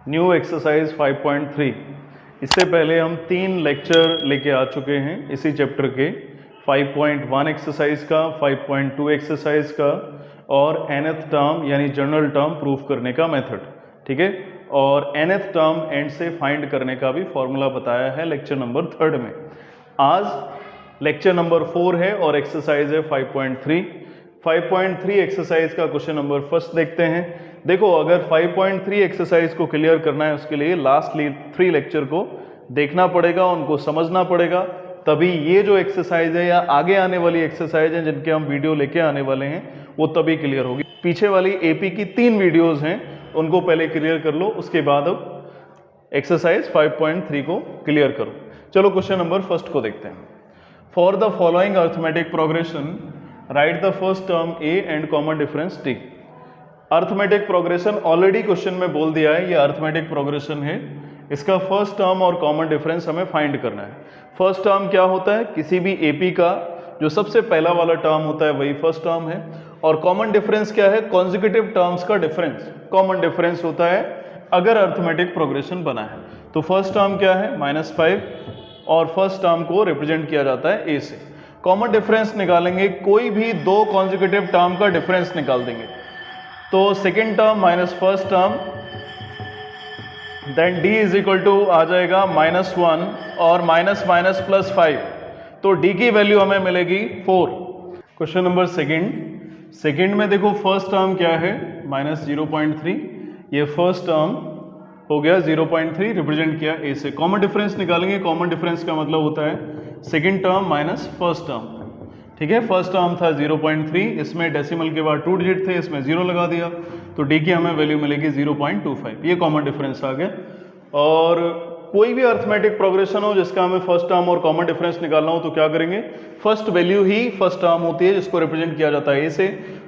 New exercise 5.3। इससे पहले हम 3 लेक्चर लेके आ चुके हैं इसी चैप्टर के, 5.1 एक्सरसाइज का, 5.2 एक्सरसाइज का और nth टर्म यानी जनरल टर्म प्रूफ करने का मेथड, ठीक है। और nth टर्म एंड से फाइंड करने का भी फॉर्मूला बताया है लेक्चर नंबर 3 में। आज लेक्चर नंबर 4 है और एक्सरसाइज है 5.3। 5.3 एक्सरसाइज का क्वेश्चन नंबर फर्स्ट देखते हैं। देखो, अगर 5.3 एक्सरसाइज को क्लियर करना है उसके लिए लास्ट 3 लेक्चर को देखना पड़ेगा, उनको समझना पड़ेगा, तभी ये जो एक्सरसाइज है या आगे आने वाली एक्सरसाइज है जिनके हम वीडियो लेके आने वाले हैं वो तभी क्लियर होगी। पीछे वाली एपी की 3 वीडियोस हैं, उनको पहले क्लियर कर लो, उसके बाद अब एक्सरसाइज 5.3 को क्लियर करो। चलो क्वेश्चन नंबर फर्स्ट को देखते हैं। For the following arithmetic progression right the first term A and common difference T. Arithmetic progression already question में बोल दिया है, ये अर्थमेटिक प्रोग्रेशन है। इसका फर्स्ट टर्म और कॉमन डिफरेंस हमें फाइंड करना है। फर्स्ट टर्म क्या होता है? किसी भी एपी का जो सबसे पहला वाला टर्म होता है वही फर्स्ट टर्म है। और कॉमन डिफरेंस क्या है? कॉन्जिक्यूटिव टर्म्स का डिफरेंस कॉमन डिफरेंस होता है अगर अर्थमेटिक प्रोग्रेशन बना है। तो फर्स्ट टर्म क्या है? -5 और फर्स्ट टर्म को रिप्रेजेंट किया जाता है ए से। कॉमन डिफरेंस निकालेंगे, कोई भी 2 कॉन्जिक्यूटिव टर्म का डिफरेंस निकाल देंगे। तो second term minus first term, then D is equal to आ जाएगा -1 और माइनस माइनस प्लस 5, तो डी की वैल्यू हमें मिलेगी 4। क्वेश्चन नंबर सेकेंड में देखो फर्स्ट टर्म क्या है? -0.3, ये फर्स्ट टर्म हो गया 0.3 रिप्रेजेंट किया ए से। कॉमन डिफरेंस निकालेंगे, कॉमन डिफरेंस का मतलब होता है second term minus first term, ठीक है। फर्स्ट टर्म था 0.3, इसमें डेसिमल के बाद 2 डिजिट थे, इसमें 0 लगा दिया, तो डी की हमें वैल्यू मिलेगी 0.25। ये कॉमन डिफरेंस आ गया। और कोई भी अर्थमेटिक प्रोग्रेशन हो जिसका हमें फर्स्ट टर्म और कॉमन डिफरेंस निकालना हो तो क्या करेंगे? फर्स्ट वैल्यू ही फर्स्ट टर्म होती है जिसको रिप्रेजेंट किया जाता है ए से।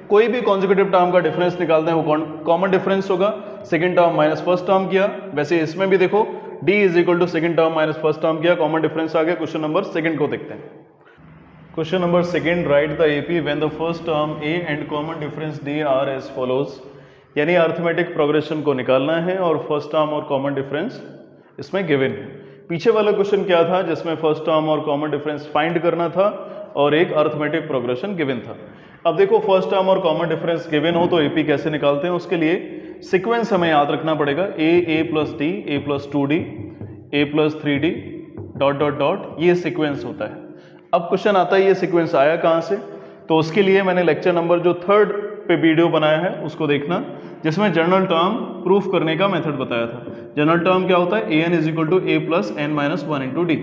कोई भी कॉन्जिक्यूटिव टर्म का डिफरेंस निकालते हैं वो कॉमन डिफरेंस होगा। Second term minus first term किया, वैसे इसमें भी देखो d is equal to second term minus first term किया, कॉमन डिफरेंस आ गया। क्वेश्चन नंबर सेकंड को देखते हैं। Question number second, write the AP when the first term a and common difference d are as follows. यानी arithmetic progression को निकालना है और फर्स्ट टर्म और कॉमन डिफरेंस इसमें गिवन है। पीछे वाला क्वेश्चन क्या था जिसमें फर्स्ट टर्म और कॉमन डिफरेंस फाइंड करना था और एक अर्थमेटिक प्रोग्रेशन गिवन था। अब देखो फर्स्ट टर्म और कॉमन डिफरेंस गिवन हो तो एपी कैसे निकालते हैं, उसके लिए सीक्वेंस हमें याद रखना पड़ेगा। a plus D, a plus 2d, a plus 3d dot dot dot, ये सीक्वेंस होता है। अब क्वेश्चन आता है ये सीक्वेंस आया कहाँ से? तो उसके लिए मैंने लेक्चर नंबर जो 3 पे वीडियो बनाया है उसको देखना, जिसमें जनरल टर्म प्रूफ करने का मेथड बताया था। जनरल टर्म क्या होता है? an is equal to a plus n minus 1 into D.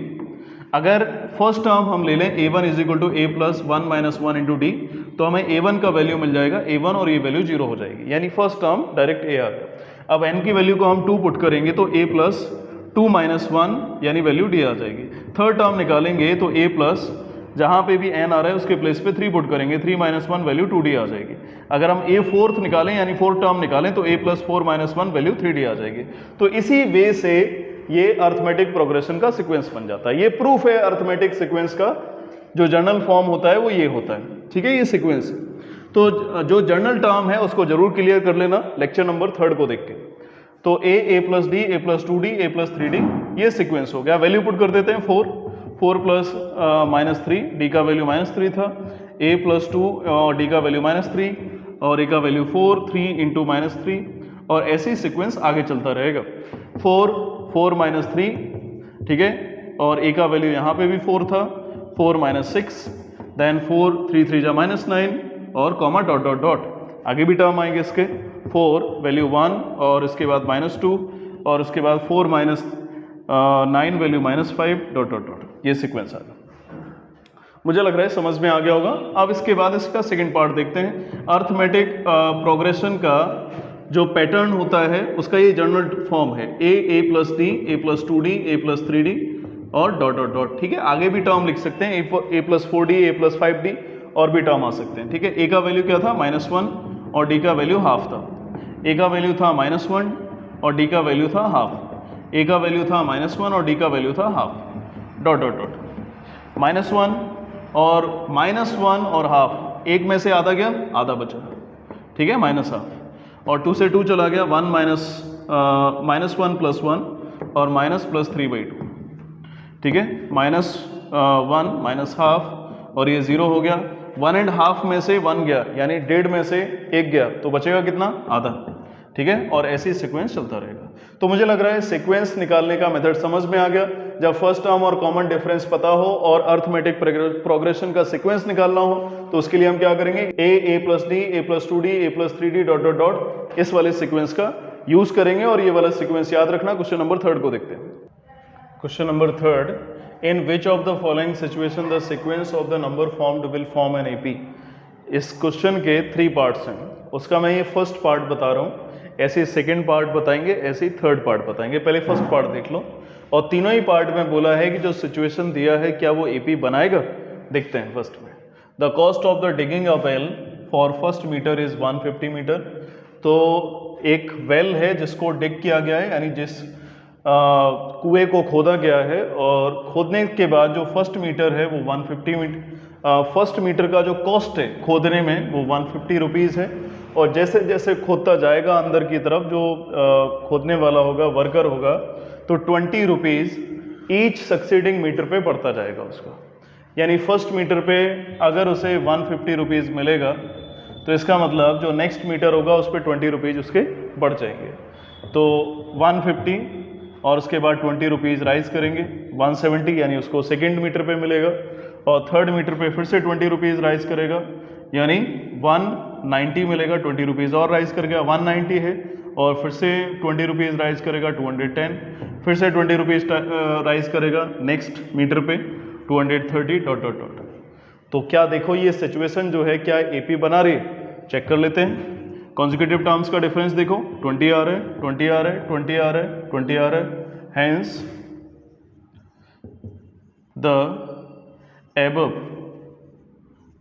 अगर फर्स्ट टर्म हम ले लें a1 is equal to a plus 1 minus 1 into D, तो हमें a1 का वैल्यू मिल जाएगा a1 और ये वैल्यू 0 हो जाएगी, यानी फर्स्ट टर्म डायरेक्ट a आ गया। अब n की वैल्यू को हम 2 पुट करेंगे तो a प्लस 2 माइनस 1 यानी वैल्यू d आ जाएगी। थर्ड टर्म निकालेंगे तो a प्लस, जहाँ पे भी n आ रहा है उसके प्लेस पे 3 पुट करेंगे, 3 माइनस 1 वैल्यू 2d आ जाएगी। अगर हम a फोर्थ निकालें यानी फोर्थ टर्म निकालें तो a plus 4 minus 1 value 3d आ जाएगी। तो इसी वे से ये अर्थमेटिक प्रोग्रेशन का सीक्वेंस बन जाता है। ये प्रूफ है अर्थमेटिक सीक्वेंस का, जो जनरल फॉर्म होता है वो ये होता है, ठीक है। ये सीक्वेंस, तो जो जनरल टर्म है उसको जरूर क्लियर कर लेना लेक्चर नंबर 3 को देख के। तो a plus D, a plus 2d, a plus 3d, ये सीक्वेंस हो गया। वैल्यू पुट कर देते हैं 4 प्लस माइनस 3, डी का वैल्यू -3 था, a प्लस 2 डी का वैल्यू -3 और a का वैल्यू 4, 3 इंटू -3, और ऐसे ही सीक्वेंस आगे चलता रहेगा। 4 माइनस 3, ठीक है, और a का वैल्यू यहाँ पे भी 4 था, 4 माइनस 6, देन 4, 3 3 जा -9 और कॉमा डॉट डॉट डॉट। आगे भी टर्म आएंगे इसके, 4 वैल्यू 1 और इसके बाद -2 और उसके बाद 4 minus 9 value -5 dot dot dot. ये सीक्वेंस आ गया। मुझे लग रहा है समझ में आ गया होगा। अब इसके बाद इसका सेकंड पार्ट देखते हैं। अर्थमेटिक प्रोग्रेशन का जो पैटर्न होता है उसका ये जनरल फॉर्म है, a plus D, a plus 2d, a plus 3d और डॉट डॉट डॉट, ठीक है। आगे भी टर्म लिख सकते हैं, a plus 4d, a plus 5d और भी टर्म आ सकते हैं, ठीक है। a का वैल्यू क्या था? -1 और d का वैल्यू हाफ था। a का वैल्यू था -1 और d का वैल्यू था हाफ। a का वैल्यू था -1 और d का वैल्यू था हाफ, डॉट डॉट डॉट। -1 और हाफ, एक में से आधा गया, आधा बचा, ठीक है, -1/2। और 2 से 2 चला गया, 1 माइनस 1 प्लस 1 और माइनस प्लस 3/2, ठीक है। -1 माइनस हाफ और ये 0 हो गया। 1.5 में से 1 गया, यानी 1.5 में से 1 गया, तो बचेगा कितना? आधा, ठीक है। और ऐसे ही सीक्वेंस चलता रहेगा। तो मुझे लग रहा है सीक्वेंस निकालने का मेथड समझ में आ गया। जब फर्स्ट टर्म और कॉमन डिफरेंस पता हो और अर्थमेटिक प्रोग्रेशन का सीक्वेंस निकालना हो तो उसके लिए हम क्या करेंगे? a plus D, a plus 2d, a plus 3d dot dot dot, इस वाले सीक्वेंस का यूज करेंगे। और ये वाला सीक्वेंस याद रखना। क्वेश्चन नंबर 3 को देखते हैं। Question number 3, in which of the following situation the sequence of the number formed will form an AP। इस क्वेश्चन के 3 पार्ट्स हैं, उसका मैं ये फर्स्ट पार्ट बता रहा हूँ, ऐसे सेकंड पार्ट बताएंगे, ऐसे ही थर्ड पार्ट बताएंगे। पहले फर्स्ट पार्ट देख लो। और तीनों ही पार्ट में बोला है कि जो सिचुएशन दिया है क्या वो AP बनाएगा? देखते हैं। फर्स्ट में the cost of the digging a well for first meter is 150 meter. तो एक वेल है जिसको डिग किया गया है, यानी जिस कुएं को खोदा गया है, और खोदने के बाद जो फर्स्ट मीटर है वो 150 मीटर, फर्स्ट मीटर का जो कॉस्ट है खोदने में वो 150 रुपीज़ है। और जैसे जैसे खोदता जाएगा अंदर की तरफ, जो खोदने वाला होगा, वर्कर होगा, तो 20 रुपीज़ ईच सक्सीडिंग मीटर पे बढ़ता जाएगा उसका। यानी फर्स्ट मीटर पे अगर उसे 150 रुपीज़ मिलेगा तो इसका मतलब जो नेक्स्ट मीटर होगा उस पर 20 रुपीज़ उसके बढ़ जाएंगे। तो 150 और उसके बाद 20 रुपीज़ राइज करेंगे, 170, यानी उसको सेकेंड मीटर पे मिलेगा। और थर्ड मीटर पे फिर से 20 रुपीज़ राइज करेगा, यानी 190 मिलेगा, 20 रुपीज़ और राइज कर गया, 190 है। और फिर से 20 रुपीज़ राइज करेगा, 210, फिर से 20 रुपीज़ राइज करेगा नेक्स्ट मीटर पे, 230 डॉट डॉट डॉट। तो क्या देखो ये सिचुएशन जो है क्या AP बना रही है? चेक कर लेते हैं। कॉन्जिक्यूटिव टर्म्स का डिफरेंस देखो, 20 आ रहा है, 20 आ रहा है, 20 आ रहा है, 20 आ रहा है। Hence the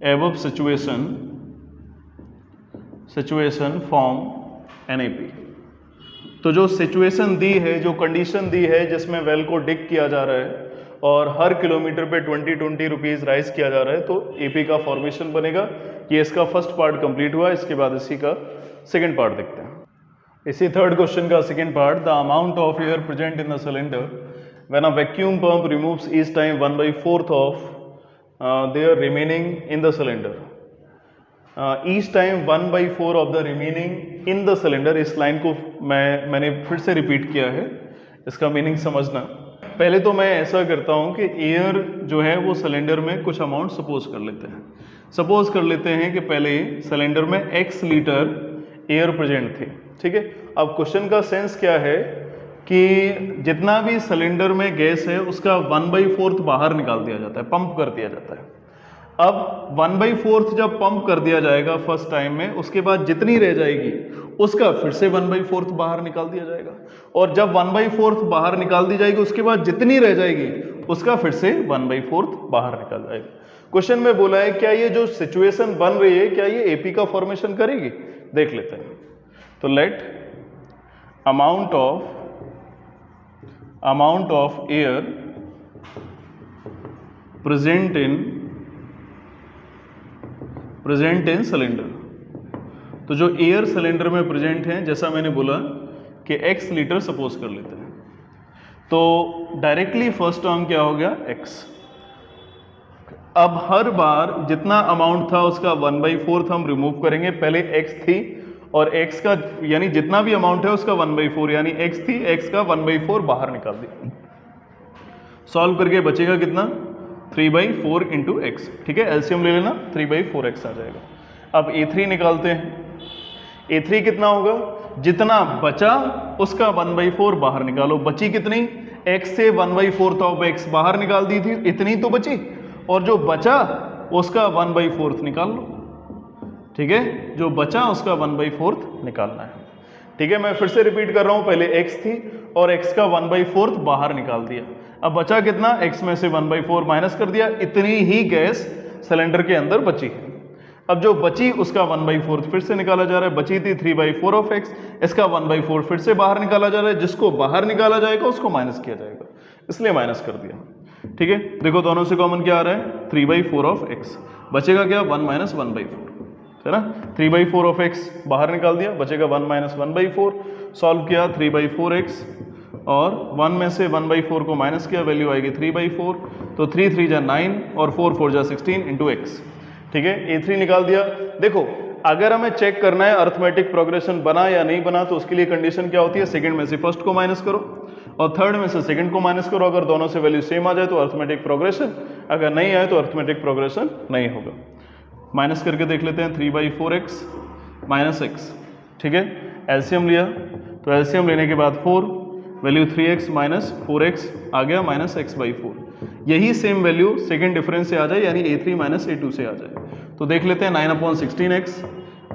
above situation form an AP। तो जो सिचुएशन दी है, जो कंडीशन दी है जिसमें वेल को डिग किया जा रहा है और हर किलोमीटर पे 20 रुपीज़ राइज किया जा रहा है, तो AP का फॉर्मेशन बनेगा। ये इसका फर्स्ट पार्ट कंप्लीट हुआ। इसके बाद इसी का सेकंड पार्ट देखते हैं। इसी थर्ड क्वेश्चन का second part, the amount of air present in the cylinder when a vacuum pump removes each time 1/4 of their remaining in the cylinder. Each time 1/4 of the remaining in the cylinder. इस line को मैंने फिर से repeat किया है, इसका meaning समझना। पहले तो मैं ऐसा करता हूँ कि एयर जो है वो सिलेंडर में कुछ अमाउंट सपोज कर लेते हैं। सपोज कर लेते हैं कि पहले सिलेंडर में x लीटर एयर प्रेजेंट थी, ठीक है। अब क्वेश्चन का सेंस क्या है कि जितना भी सिलेंडर में गैस है उसका 1/4 बाहर निकाल दिया जाता है, पंप कर दिया जाता है। अब 1/4 जब पंप कर दिया जाएगा फर्स्ट टाइम में, उसके बाद जितनी रह जाएगी उसका फिर से 1/4 बाहर निकाल दिया जाएगा। और जब 1/4 बाहर निकाल दी जाएगी उसके बाद जितनी रह जाएगी उसका फिर से 1/4 बाहर निकाल जाएगा। क्वेश्चन में बोला है क्या ये जो सिचुएशन बन रही है क्या ये AP का फॉर्मेशन करेगी? देख लेते हैं। तो let amount of air present in cylinder. तो जो एयर सिलेंडर में प्रेजेंट है, जैसा मैंने बोला कि x लीटर सपोज कर लेते हैं, तो डायरेक्टली फर्स्ट टर्म क्या हो गया? x। अब हर बार जितना अमाउंट था उसका 1/4 हम रिमूव करेंगे। पहले x थी और x का यानी जितना भी अमाउंट है उसका 1/4, यानी x थी, x का 1/4 बाहर निकाल दिया। सॉल्व करके बचेगा कितना? 3/4 इंटू x, ठीक है। एलसीएम ले लेना, 3/4x आ जाएगा। अब A3 निकालते हैं। A3 कितना होगा? जितना बचा उसका 1/4 बाहर निकालो। बची कितनी? x से 1/4 ऑफ x बाहर निकाल दी थी, इतनी तो बची, और जो बचा उसका 1/4 निकाल लो, ठीक है। जो बचा उसका 1/4 निकालना है, ठीक है। मैं फिर से रिपीट कर रहा हूं, पहले x थी और x का 1/4 बाहर निकाल दिया। अब बचा कितना? x में से 1/4 माइनस कर दिया, इतनी ही गैस सिलेंडर के अंदर बची है। अब जो बची उसका 1/4 फिर से निकाला जा रहा है। बची थी 3/4 ऑफ x, इसका 1/4 फिर से बाहर निकाला जा रहा है। जिसको बाहर निकाला जाएगा उसको माइनस किया जाएगा, इसलिए माइनस कर दिया, ठीक है। देखो दोनों से कॉमन क्या आ रहा है? 3/4 ऑफ x। बचेगा क्या? 1 - 1/4। है ना। 3/4 ऑफ एक्स बाहर निकाल दिया, बचेगा 1 माइनस 1/4। सॉल्व किया 3/4x और 1 में से 1/4 को माइनस किया, वैल्यू आएगी 3/4। तो 3 3 जा 9 और 4 4 जा 16 इंटू एक्स। ठीक है, A3 निकाल दिया। देखो अगर हमें चेक करना है अर्थमेटिक प्रोग्रेशन बना या नहीं बना, तो उसके लिए कंडीशन क्या होती है, सेकंड में से फर्स्ट को माइनस करो और थर्ड में से सेकंड को माइनस करो। अगर दोनों से वैल्यू सेम आ जाए तो अर्थमेटिक प्रोग्रेशन, अगर नहीं आए तो अर्थमेटिक प्रोग्रेशन नहीं होगा। माइनस करके देख लेते हैं 3/4x माइनस एक्स। ठीक है, एलसीएम लिया तो एलसीएम लेने के बाद 4, वैल्यू 3x माइनस 4x आ गया माइनस x/4। यही सेम वैल्यू सेकंड डिफरेंस से आ जाए, यानी A3 माइनस A2 से आ जाए। तो देख लेते हैं 9/16x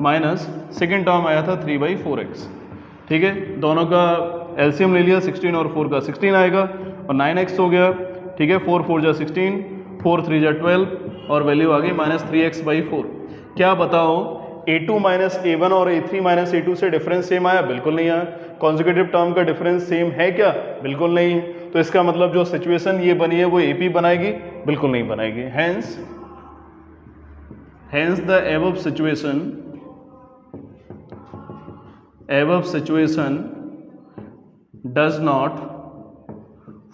माइनस सेकेंड टर्म आया था 3/4x। ठीक है, दोनों का एलसीएम ले लिया, 16 और 4 का 16 आएगा और 9x हो गया। ठीक है, 4 4 जा 16, 4 3 जा 12 और वैल्यू आ गई माइनस 3x/4। क्या बताओ, A2 माइनस A1 और A3 माइनस A2 से डिफरेंस सेम आया? बिल्कुल नहीं आया। कॉन्जिक्यूटिव टर्म का डिफरेंस सेम है क्या? बिल्कुल नहीं है। तो इसका मतलब जो सिचुएशन ये बनी है वो AP बनाएगी? बिल्कुल नहीं बनाएगी। Hence the above situation does not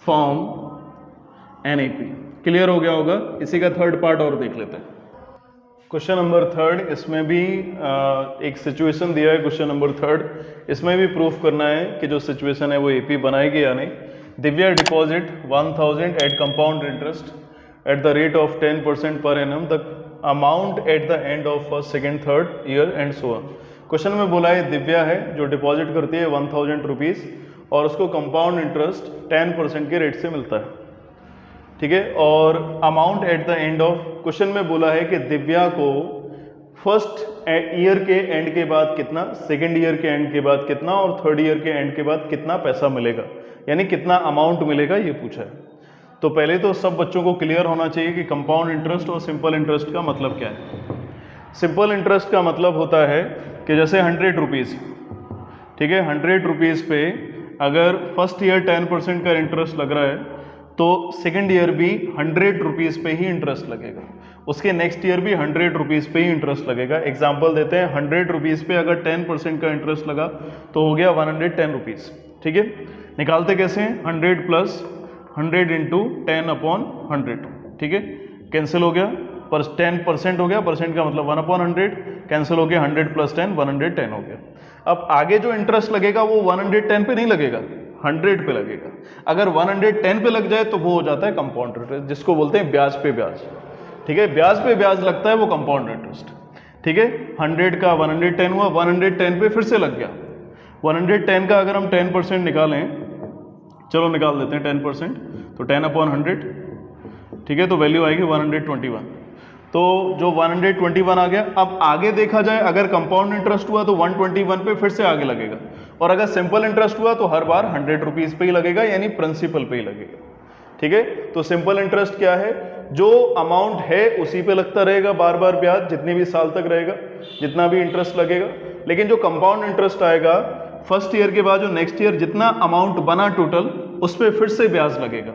form an AP। Clear हो गया होगा। इसी का थर्ड पार्ट और देख लेते हैं। क्वेश्चन नंबर थर्ड, इसमें भी एक सिचुएशन दिया है। क्वेश्चन नंबर थर्ड, इसमें भी प्रूफ करना है कि जो सिचुएशन है वो AP बनाएगी या नहीं। Divya deposit 1000 at compound interest at the rate of 10% per annum, the amount at the end of first second third year and so on. Question में बोला है दिव्या है जो डिपॉजिट करती है 1000 रुपीज़ और उसको कंपाउंड इंटरेस्ट 10% के रेट से मिलता है। ठीक है, और amount at the end of, question में बोला है कि दिव्या को फर्स्ट ईयर के एंड के बाद कितना, सेकेंड ईयर के एंड के बाद कितना और थर्ड ईयर के एंड के बाद कितना पैसा मिलेगा, यानी कितना अमाउंट मिलेगा, ये पूछा है। तो पहले तो सब बच्चों को क्लियर होना चाहिए कि कंपाउंड इंटरेस्ट और सिंपल इंटरेस्ट का मतलब क्या है। सिंपल इंटरेस्ट का मतलब होता है कि जैसे 100 रुपीज़, ठीक है, 100 रुपीज़ पे अगर फर्स्ट ईयर 10% का इंटरेस्ट लग रहा है तो सेकेंड ईयर भी 100 रुपीज़ पे ही इंटरेस्ट लगेगा, उसके नेक्स्ट ईयर भी 100 रुपीज़ पे ही इंटरेस्ट लगेगा। एग्जाम्पल देते हैं, 100 रुपीज़ पे अगर 10% का इंटरेस्ट लगा तो हो गया 110 रुपीज़। ठीक है, निकालते कैसे हैं, 100 प्लस 100 इंटू 10/100। ठीक है, कैंसिल हो गया, पर 10% हो गया, परसेंट का मतलब 1/100, कैंसिल हो गया, 100 प्लस 10 110 हो गया। अब आगे जो इंटरेस्ट लगेगा वो 110 पे नहीं लगेगा, 100 पे लगेगा। अगर 110 पे लग जाए तो वो हो जाता है कंपाउंड इंटरेस्ट, जिसको बोलते हैं ब्याज पे ब्याज। ठीक है, ब्याज पे ब्याज लगता है वो कंपाउंड इंटरेस्ट। ठीक है, 100 का 110 हुआ, 110 पे फिर से लग गया। 110 का अगर हम 10% निकालें, चलो निकाल देते हैं 10%, तो 10/100। ठीक है, तो वैल्यू आएगी 121। तो जो 121 आ गया। अब आगे देखा जाए, अगर कंपाउंड इंटरेस्ट हुआ तो 121 पे फिर से आगे लगेगा, और अगर सिंपल इंटरेस्ट हुआ तो हर बार 100 रुपीज़ पे ही लगेगा, यानी प्रिंसिपल पे ही लगेगा। ठीक है, तो सिंपल इंटरेस्ट क्या है, जो अमाउंट है उसी पे लगता रहेगा बार बार ब्याज, जितने भी साल तक रहेगा, जितना भी इंटरेस्ट लगेगा। लेकिन जो कंपाउंड इंटरेस्ट आएगा फर्स्ट ईयर के बाद, जो नेक्स्ट ईयर जितना अमाउंट बना टोटल, उस पर फिर से ब्याज लगेगा,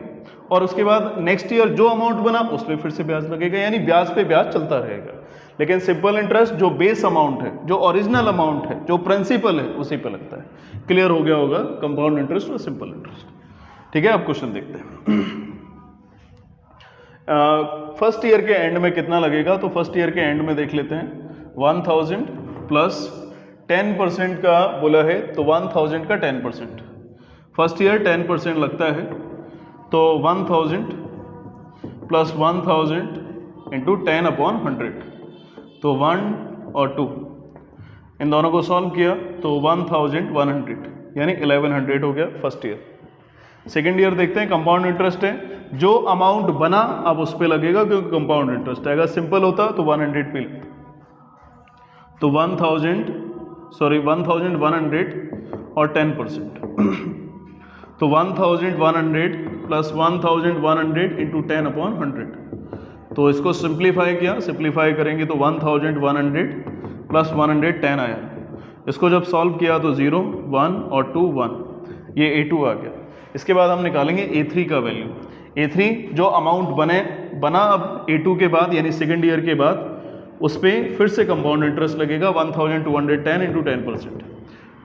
और उसके बाद नेक्स्ट ईयर जो अमाउंट बना उस पर फिर से ब्याज लगेगा, यानी ब्याज पे ब्याज चलता रहेगा। लेकिन सिंपल इंटरेस्ट जो बेस अमाउंट है, जो ओरिजिनल अमाउंट है, जो प्रिंसिपल है, उसी पे लगता है। क्लियर हो गया होगा कंपाउंड इंटरेस्ट और सिंपल इंटरेस्ट। ठीक है, अब क्वेश्चन देखते हैं। फर्स्ट ईयर के एंड में कितना लगेगा, तो फर्स्ट ईयर के एंड में देख लेते हैं। 1000 प्लस 10% का बोला है, तो 1000 का 10%, फर्स्ट ईयर 10% लगता है, तो 1000 प्लस 1000 इंटू 10/100, तो 1 और 2, इन दोनों को सॉल्व किया तो 1100, यानी 1100 हो गया फर्स्ट ईयर। सेकेंड ईयर देखते हैं, कंपाउंड इंटरेस्ट है, जो अमाउंट बना अब उस पर लगेगा, क्योंकि कंपाउंड इंटरेस्ट है। अगर सिंपल होता तो 100 पे लगता, तो 1100 और 10%, तो 1100 प्लस 1100 इंटू 10/100, तो इसको सिंप्लीफाई किया, सिंप्लीफाई करेंगे तो 1100 प्लस 110 आया। इसको जब सॉल्व किया तो 0 1 और 2 1, ये A2 आ गया। इसके बाद हम निकालेंगे A3 का वैल्यू। A3 जो अमाउंट बना अब A2 के बाद, यानी सेकेंड ईयर के बाद, उस पर फिर से कंपाउंड इंटरेस्ट लगेगा 1210 इंटू 10%।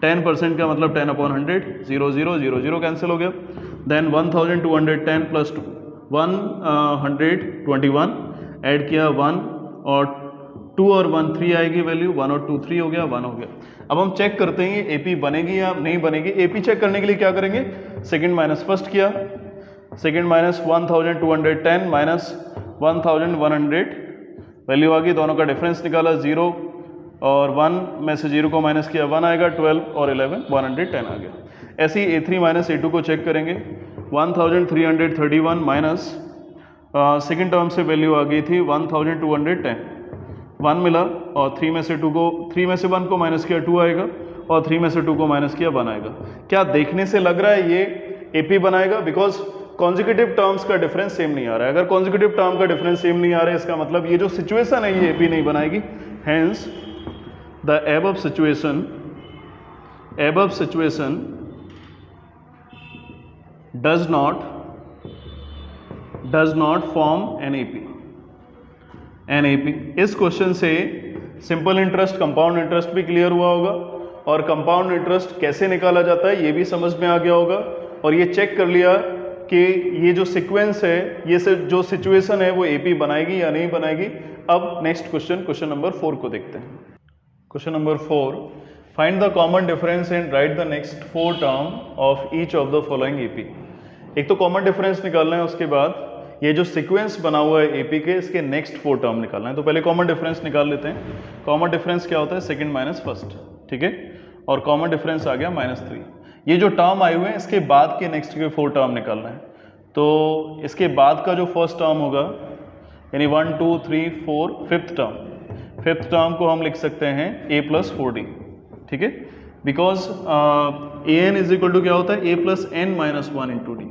10% का मतलब 10/100, 0 0 0 0 कैंसिल हो गया। देन 1210 प्लस 121 ऐड किया 1 और 2 और 1 3 आएगी वैल्यू, 1 और 2 3 हो गया, 1 हो गया। अब हम चेक करते हैं ये एपी बनेगी या नहीं बनेगी। एपी चेक करने के लिए क्या करेंगे, सेकंड माइनस फर्स्ट किया, सेकंड माइनस 1210 माइनस 1100 वैल्यू आ गई, दोनों का डिफरेंस निकाला 0 और 1 में से 0 को माइनस किया 1 आएगा, 12 और 11 110 आ गया। ऐसे ही A3 माइनस A2 को चेक करेंगे, 1331 माइनस सेकेंड टर्म से वैल्यू आ गई थी 1210, 1 मिला और 3 में से 1 को माइनस किया 2 आएगा और 3 में से 2 को माइनस किया 1 आएगा। क्या देखने से लग रहा है ये एपी बनाएगा? बिकॉज कॉन्जिक्यूटिव टर्म्स का डिफरेंस सेम नहीं आ रहा है। अगर कॉन्जिक्यूटिव टर्म का डिफरेंस सेम नहीं आ रहा है इसका मतलब ये जो सिचुएशन है ये एपी नहीं बनाएगी। Hence the above situation does not form an AP। इस क्वेश्चन से सिंपल इंटरेस्ट, कंपाउंड इंटरेस्ट भी क्लियर हुआ होगा और कंपाउंड इंटरेस्ट कैसे निकाला जाता है ये भी समझ में आ गया होगा और ये चेक कर लिया कि ये जो सीक्वेंस है, ये जो सिचुएशन है वो एपी बनाएगी या नहीं बनाएगी। अब नेक्स्ट क्वेश्चन नंबर 4 को देखते हैं। Question number 4, find the common difference and right the next 4 term of each of the following AP. एक तो कॉमन डिफरेंस निकालना है, उसके बाद ये जो सीक्वेंस बना हुआ है एपी के इसके नेक्स्ट 4 टर्म निकालना है। तो पहले कॉमन डिफरेंस निकाल लेते हैं। कॉमन डिफरेंस क्या होता है, सेकंड माइनस फर्स्ट, ठीक है, और कॉमन डिफरेंस आ गया -3। ये जो टर्म आए हुए हैं इसके बाद के नेक्स्ट के 4 टर्म निकालना है। तो इसके बाद का जो फर्स्ट टर्म होगा यानी 1 2 3 4 फिफ्थ टर्म को हम लिख सकते हैं a+4d, ठीक है, because an is equal to क्या होता है, a+n-1 इंटू डी।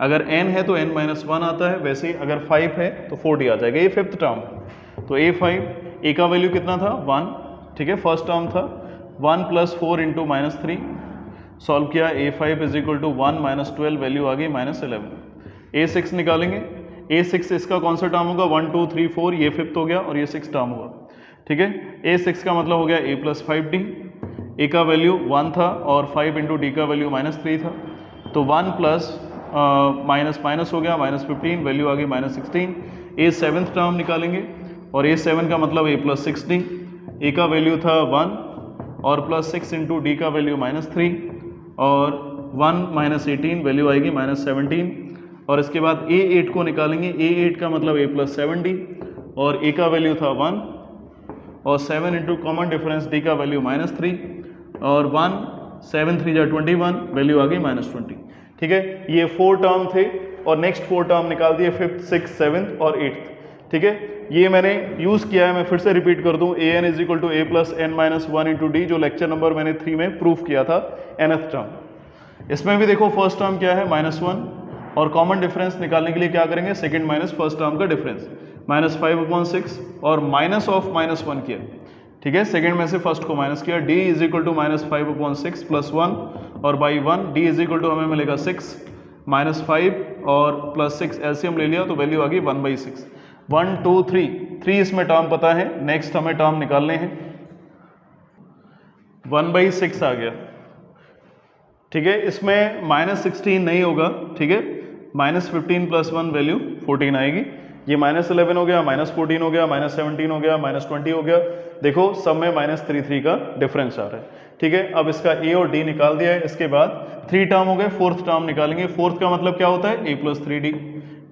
अगर n है तो n-1 आता है, वैसे ही अगर 5 है तो 4d आ जाएगा। ये फिफ्थ टर्म है तो a5, a का वैल्यू कितना था 1, ठीक है, फर्स्ट टर्म था 1 + 4 इंटू -3, सॉल्व किया a5 is equal to 1 - 12 value आ गई -11। a6 निकालेंगे, a6 इसका कौन सा टर्म होगा, 1 2 3 4, ये फिफ्थ हो गया और ये 6 टर्म हुआ, ठीक है। a6 का मतलब हो गया a+5d, a का वैल्यू 1 था और 5 इंटू डी का वैल्यू -3 था, तो 1 प्लस माइनस हो गया -15, वैल्यू आ गई -16। a7th टर्म निकालेंगे और a7 का मतलब a+6d, a का वैल्यू था 1 और +6 इंटू डी का वैल्यू -3 और 1 -18 वैल्यू आएगी -17। और इसके बाद a8 को निकालेंगे, a8 का मतलब a+7d और a का वैल्यू था 1 और 7 इंटू कॉमन डिफरेंस d का वैल्यू -3 और 1 7 3 = 21 वैल्यू आ गई -20, ठीक है। ये 4 टर्म थे और नेक्स्ट 4 टर्म निकाल दिए, 5th 6th 7th और 8th, ठीक है। ये मैंने यूज़ किया है, मैं फिर से रिपीट कर दूं, an is equal to a+n-1 into D, जो लेक्चर नंबर मैंने 3 में प्रूफ किया था, nth टर्म। इसमें भी देखो फर्स्ट टर्म क्या है -1 और कॉमन डिफरेंस निकालने के लिए क्या करेंगे, सेकंड माइनस फर्स्ट टर्म का डिफरेंस -5/6 और माइनस ऑफ -1 किया, ठीक है, सेकंड में से फर्स्ट को माइनस किया। d इज इक्वल टू -5/6 + 1 और by 1, d is equal to हमें मिलेगा 6 -5 और +6 एलसीएम ले लिया तो वैल्यू आ गई 1/6। 1 2 3 इसमें टर्म पता है, नेक्स्ट हमें टर्म निकालने हैं। 1/6 आ गया, ठीक है, इसमें -16 नहीं होगा, ठीक है, -15 + 1 वैल्यू 14 आएगी। ये -11 हो गया, -14 हो गया, -17 हो गया, -20 हो गया। देखो सब में -3 का डिफरेंस आ रहा है, ठीक है। अब इसका a और d निकाल दिया है, इसके बाद 3 टर्म हो गए, 4th टर्म निकालेंगे। 4th का मतलब क्या होता है, a+3d,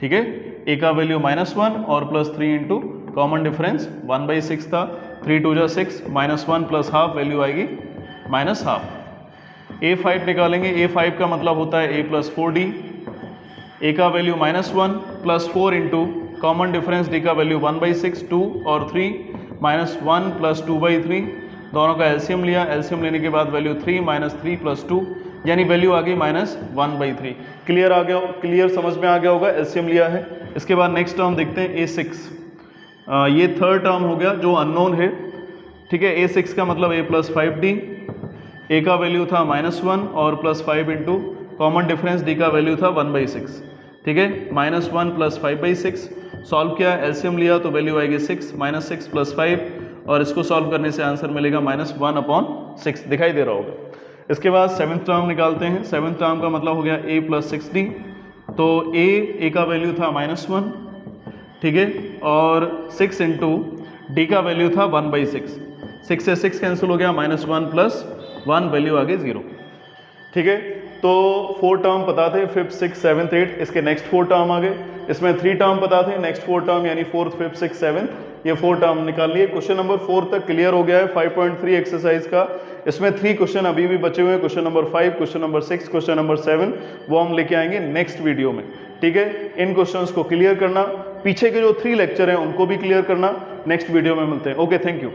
ठीक है। a का वैल्यू -1 और +3 इंटू कॉमन डिफरेंस 1/6 था, 3 2 = 6, -1 + ½ वैल्यू आएगी -½ a5 निकालेंगे, a5 का मतलब होता है a+4d, a का value -1 + 4 into common difference d का वैल्यू 1/6, 2 और 3, -1 + 2/3, दोनों का एलसीएम लिया, एलसीएम लेने के बाद वैल्यू 3 -3 + 2 यानी वैल्यू आ गई -1/3। क्लियर आ गया, क्लियर समझ में आ गया होगा, एलसीएम लिया है। इसके बाद नेक्स्ट टर्म देखते हैं a6, ये थर्ड टर्म हो गया जो अननोन है, ठीक है। a6 का मतलब a+5d, a का वैल्यू था -1 और +5 इंटू कॉमन डिफरेंस d का वैल्यू था 1/6, ठीक है, -1 + 5/6, सॉल्व किया, एलसीएम लिया तो वैल्यू आएगी 6, -6 + 5 और इसको सॉल्व करने से आंसर मिलेगा -1/6, दिखाई दे रहा होगा। इसके बाद 7th टर्म निकालते हैं। 7th टर्म का मतलब हो गया a + 6d, तो a का वैल्यू था -1, ठीक है, और 6 × d का वैल्यू था 1/6, 6 से 6 कैंसिल हो गया, -1 + 1 वैल्यू आ गई 0, ठीक है। तो 4 टर्म पता थे, 5th 6th 7th 8th, इसके नेक्स्ट 4 टर्म आ गए। इसमें 3 टर्म पता थे, नेक्स्ट 4 टर्म यानी 4th 5th 6th 7th, ये 4 टर्म निकाल लिए। क्वेश्चन नंबर 4 तक क्लियर हो गया है 5.3 एक्सरसाइज का। इसमें 3 क्वेश्चन अभी भी बचे हुए हैं, question number 5, question number 6, question number 7, वो हम लेके आएंगे नेक्स्ट वीडियो में, ठीक है। इन क्वेश्चंस को क्लियर करना, पीछे के जो 3 लेक्चर हैं उनको भी क्लियर करना। नेक्स्ट वीडियो में मिलते हैं। Okay, thank you.